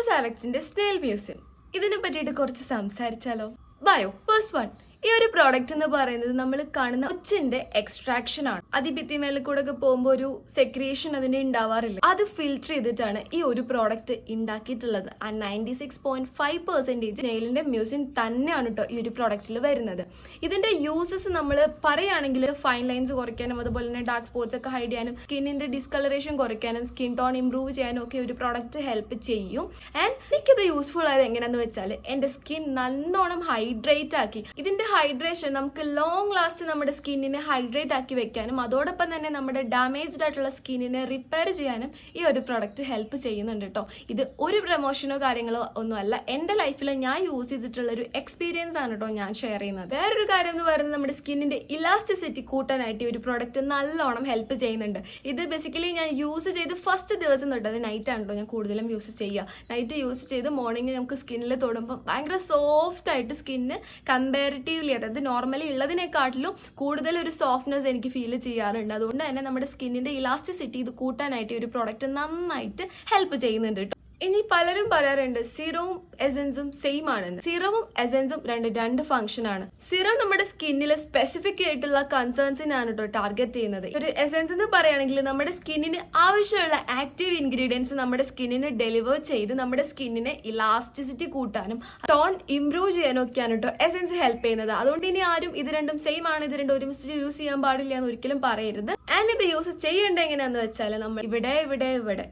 കോസ്റെക്സിന്റെ snail museum ഇതിനെ പറ്റിയിട്ട് കുറച്ച് സംസാരിച്ചാലോ? Bio first one. ഈ ഒരു പ്രോഡക്റ്റ് എന്ന് പറയുന്നത് നമ്മൾ കാണുന്ന ഒച്ചിന്റെ എക്സ്ട്രാക്ഷൻ ആണ്. അതിഭിത്തിമേലെ കൂടെ ഒക്കെ പോകുമ്പോൾ ഒരു സെക്രിയേഷൻ അതിന്റെ ഉണ്ടാവാറില്ല. അത് ഫിൽറ്റർ ചെയ്തിട്ടാണ് ഈ ഒരു പ്രോഡക്റ്റ് ഉണ്ടാക്കിയിട്ടുള്ളത്. ആ 96.5% നെയിലിന്റെ മ്യൂസിയം തന്നെയാണ് കേട്ടോ ഈ ഒരു പ്രോഡക്റ്റിൽ വരുന്നത്. ഇതിന്റെ യൂസസ് നമ്മൾ പറയുകയാണെങ്കിൽ ഫൈൻ ലൈൻസ് കുറയ്ക്കാനും അതുപോലെ തന്നെ ഡാർക്ക് സ്പോട്ട്സ് ഒക്കെ ഹൈഡ് ചെയ്യാനും സ്കിന്നിന്റെ ഡിസ്കളറേഷൻ കുറയ്ക്കാനും സ്കിൻ ടോൺ ഇംപ്രൂവ് ചെയ്യാനും ഒക്കെ ഒരു പ്രോഡക്റ്റ് ഹെൽപ്പ് ചെയ്യും. ആൻഡ് എനിക്കിത് യൂസ്ഫുൾ ആയത് എങ്ങനെയാന്ന് വെച്ചാൽ എന്റെ സ്കിൻ നല്ലോണം ഹൈഡ്രേറ്റ് ആക്കി. ഇതിന്റെ ഹൈഡ്രേഷൻ നമുക്ക് ലോങ് ലാസ്റ്റ് നമ്മുടെ സ്കിന്നിനെ ഹൈഡ്രേറ്റ് ആക്കി വെക്കാനും അതോടൊപ്പം തന്നെ നമ്മുടെ ഡാമേജ്ഡ് ആയിട്ടുള്ള സ്കിന്നിനെ റിപ്പയർ ചെയ്യാനും ഈ ഒരു പ്രൊഡക്റ്റ് ഹെൽപ്പ് ചെയ്യുന്നുണ്ട് കേട്ടോ. ഇത് ഒരു പ്രൊമോഷനോ കാര്യങ്ങളോ ഒന്നുമല്ല, എൻ്റെ ലൈഫിൽ ഞാൻ യൂസ് ചെയ്തിട്ടുള്ള ഒരു എക്സ്പീരിയൻസ് ആണ് കേട്ടോ ഞാൻ ഷെയർ ചെയ്യുന്നത്. വേറൊരു കാര്യം എന്ന് പറയുന്നത് നമ്മുടെ സ്കിന്നിന്റെ ഇലാസ്റ്റിസിറ്റി കൂട്ടാനായിട്ട് ഈ ഒരു പ്രോഡക്റ്റ് നല്ലോണം ഹെൽപ്പ് ചെയ്യുന്നുണ്ട്. ഇത് ബേസിക്കലി ഞാൻ യൂസ് ചെയ്ത് ഫസ്റ്റ് ദിവസം തൊട്ട്, അത് നൈറ്റ് ആണ് കേട്ടോ ഞാൻ കൂടുതലും യൂസ് ചെയ്യുക. നൈറ്റ് യൂസ് ചെയ്ത് മോർണിംഗ് നമുക്ക് സ്കിന്നിൽ തൊടുമ്പോൾ ഭയങ്കര സോഫ്റ്റ് ആയിട്ട് സ്കിന്ന് കമ്പാരിറ്റീവ്ലി, അതായത് നോർമലി ഉള്ളതിനെക്കാട്ടിലും കൂടുതൽ ഒരു സോഫ്റ്റ്നെസ് എനിക്ക് ഫീൽ ചെയ്യാറുണ്ട്. അതുകൊണ്ട് തന്നെ നമ്മുടെ സ്കിന്നിന്റെ ഇലാസ്റ്റിസിറ്റി ഇത് കൂട്ടാനായിട്ട് ഈ ഒരു പ്രോഡക്റ്റ് നന്നായിട്ട് ഹെൽപ്പ് ചെയ്യുന്നുണ്ട് കേട്ടോ. ഇനി പലരും പറയാറുണ്ട് സീറവും എസൻസും സെയിം ആണെന്ന്. സീറവും എസൻസും രണ്ട് ഫംഗ്ഷൻ ആണ്. സീറം നമ്മുടെ സ്കിന്നിലെ സ്പെസിഫിക് ആയിട്ടുള്ള കൺസേൺസിനാണ് കേട്ടോ ടാർഗറ്റ് ചെയ്യുന്നത്. ഒരു എസൻസ് എന്ന് പറയുകയാണെങ്കിൽ നമ്മുടെ സ്കിന്നിന് ആവശ്യമുള്ള ആക്റ്റീവ് ഇൻഗ്രീഡിയൻസ് നമ്മുടെ സ്കിന്നിന് ഡെലിവർ ചെയ്ത് നമ്മുടെ സ്കിന്നിനെ ഇലാസ്റ്റിസിറ്റി കൂട്ടാനും ടോൺ ഇംപ്രൂവ് ചെയ്യാനും ഒക്കെയാണ് കേട്ടോ എസൻസ് ഹെൽപ്പ് ചെയ്യുന്നത്. അതുകൊണ്ട് ഇനി ആരും ഇത് രണ്ടും സെയിം ആണ്, ഇത് രണ്ടും ഒരുമിച്ച് യൂസ് ചെയ്യാൻ പാടില്ല എന്ന് ഒരിക്കലും പറയരുത്. ആൻഡ് ഇത് യൂസ് ചെയ്യേണ്ടത് എങ്ങനെയാന്ന് വെച്ചാൽ നമ്മൾ ഇവിടെ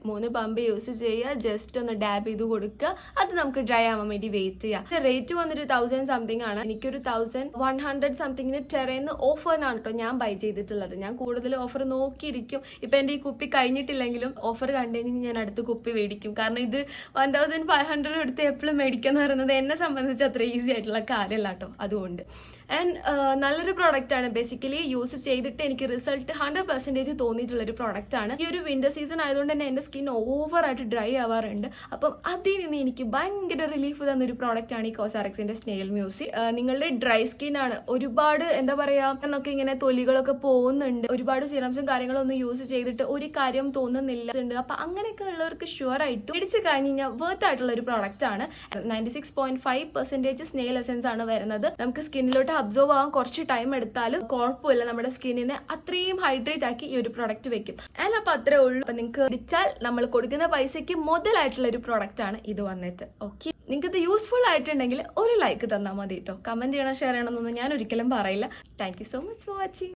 3 പമ്പ് യൂസ് ചെയ്യുക. ജസ്റ്റ് ഒന്ന് ഡാബ് ചെയ്ത് കൊടുക്കുക. അത് നമുക്ക് ഡ്രൈ ആവാൻ വേണ്ടി വെയിറ്റ് ചെയ്യാം. റേറ്റ് വന്നിട്ട് 1000 സംതിങ് ആണ്. എനിക്കൊരു 1100 സംതിങ്ങിന് ടെറേന്ന് ഓഫറിനാണ് കേട്ടോ ഞാൻ ബൈ ചെയ്തിട്ടുള്ളത്. ഞാൻ കൂടുതൽ ഓഫർ നോക്കിയിരിക്കും. ഇപ്പൊ എന്റെ ഈ കുപ്പി കഴിഞ്ഞിട്ടില്ലെങ്കിലും ഓഫർ കണ്ടുകഴിഞ്ഞാൽ ഞാൻ അടുത്ത കുപ്പി മേടിക്കും. കാരണം ഇത് 1500 എടുത്ത് എപ്പോഴും മേടിക്കുക എന്ന് പറയുന്നത് എന്നെ സംബന്ധിച്ച് അത്ര ഈസി ആയിട്ടുള്ള കാര്യമല്ല കേട്ടോ. അതുകൊണ്ട് ആൻഡ് നല്ലൊരു പ്രോഡക്റ്റ് ആണ്. ബേസിക്കലി യൂസ് ചെയ്തിട്ട് എനിക്ക് റിസൾട്ട് 100% തോന്നിയിട്ടുള്ള ഒരു പ്രോഡക്റ്റ് ആണ്. ഈ ഒരു വിന്റർ സീസൺ ആയതുകൊണ്ട് തന്നെ എന്റെ സ്കിൻ ഓവറായിട്ട് ഡ്രൈ ആവാറുണ്ട്. അപ്പം അതിൽ നിന്ന് എനിക്ക് ഭയങ്കര റിലീഫ് തന്നൊരു പ്രോഡക്റ്റ് ആണ് ഈ കോസ്റെക്സിന്റെ സ്നെയിൽ മ്യൂസിയം. നിങ്ങളുടെ ഡ്രൈ സ്കിൻ ആണ്, ഒരുപാട് എന്താ പറയാ എന്നൊക്കെ ഇങ്ങനെ തൊലികളൊക്കെ പോകുന്നുണ്ട്, ഒരുപാട് സിറംസും കാര്യങ്ങളൊന്നും യൂസ് ചെയ്തിട്ട് ഒരു കാര്യം തോന്നുന്നില്ല, അപ്പൊ അങ്ങനെയൊക്കെ ഉള്ളവർക്ക് ഷുവർ ആയിട്ട് പിടിച്ചു കഴിഞ്ഞാൽ വർത്ത് ആയിട്ടുള്ള ഒരു പ്രോഡക്റ്റ് ആണ്. 96.5% സ്നെയിൽ എസൻസ് ആണ് വരുന്നത്. നമുക്ക് സ്കിന്നിലോട്ട് അബ്സോർവ് ആവാൻ കുറച്ച് ടൈം എടുത്താലും കുഴപ്പമില്ല, നമ്മുടെ സ്കിന്നിനെ അത്രയും ഹൈഡ്രേറ്റ് ആക്കി ഈ ഒരു പ്രോഡക്റ്റ് വെക്കും. അപ്പൊ അത്രേ ഉള്ളൂ. അപ്പൊ നിങ്ങൾക്ക് പിടിച്ചാൽ നമ്മൾ കൊടുക്കുന്ന പൈസയ്ക്ക് മുതലായിട്ടുള്ള ഒരു പ്രോഡക്റ്റ് ആണ് ഇത് വന്നിട്ട്. ഓക്കെ, നിങ്ങൾക്ക് ഇത് യൂസ്ഫുൾ ആയിട്ടുണ്ടെങ്കിൽ ഒരു ലൈക്ക് തന്നാൽ മതി കേട്ടോ. കമന്റ് ചെയ്യണം, ഷെയർ ചെയ്യണം എന്നൊന്നും ഞാൻ ഒരിക്കലും പറയില്ല. Thank you so much for watching.